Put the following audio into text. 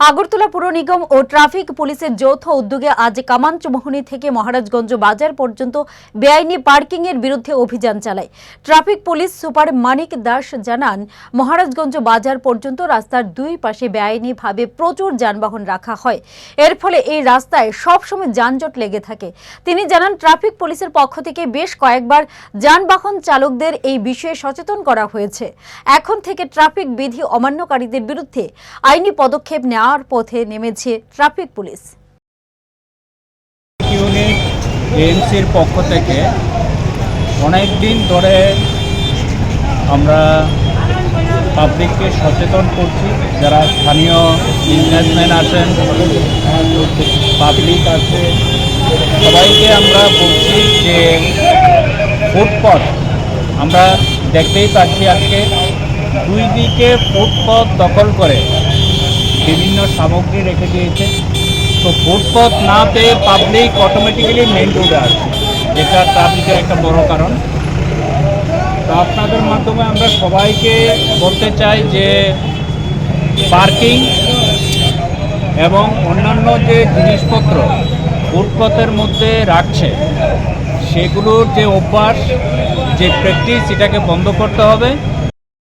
আগরতলা পুর নিগম ও ট্রাফিক পুলিশের যৌথ উদ্যোগে আজ কামানচুমোহনী থেকে মহারাজগঞ্জ বাজার পর্যন্ত বেআইনি পার্কিং এর বিরুদ্ধে অভিযান চালায়। ট্রাফিক পুলিশ সুপার মানিক দাস জানান, মহারাজগঞ্জ বাজার পর্যন্ত রাস্তার দুই পাশে বেআইনিভাবে প্রচুর যানবাহন রাখা হয়। এর ফলে এই রাস্তায় সবসময় যানজট লেগে থাকে। তিনি জানান, ট্রাফিক পুলিশের পক্ষ থেকে বেশ কয়েকবার যানবাহন চালকদের এই বিষয়ে সচেতন করা হয়েছে। এখন থেকে ট্রাফিক বিধি অমান্যকারীদের বিরুদ্ধে আইনি পদক্ষেপ নেওয়ার পথে নেমেছে ট্রাফিক পুলিশ। ইউনিট এএমসির পক্ষ থেকে অনেক দিন ধরে আমরা পাবলিককে সচেতন করছি। যারা স্থানীয় বিজনেসম্যান আছেন, পাবলিক আছে, সবাইকে আমরা বলছি যে ফুটপথ আমরা দেখতেই পাচ্ছি আজকে দুই দিকে ফুটপথ দখল করে বিভিন্ন সামগ্রী রেখে দিয়েছে। তো ফুটপথ না পেয়ে পাবলিক অটোমেটিক্যালি মেইন রোডে আসছে, যেটা ট্রাফিকের একটা বড় কারণ। তো আপনাদের মাধ্যমে আমরা সবাইকে বলতে চাই যে পার্কিং এবং অন্যান্য যে জিনিসপত্র ফুটপথের মধ্যে রাখছে, সেগুলোর যে অভ্যাস, যে প্র্যাকটিস, সেটাকে বন্ধ করতে হবে।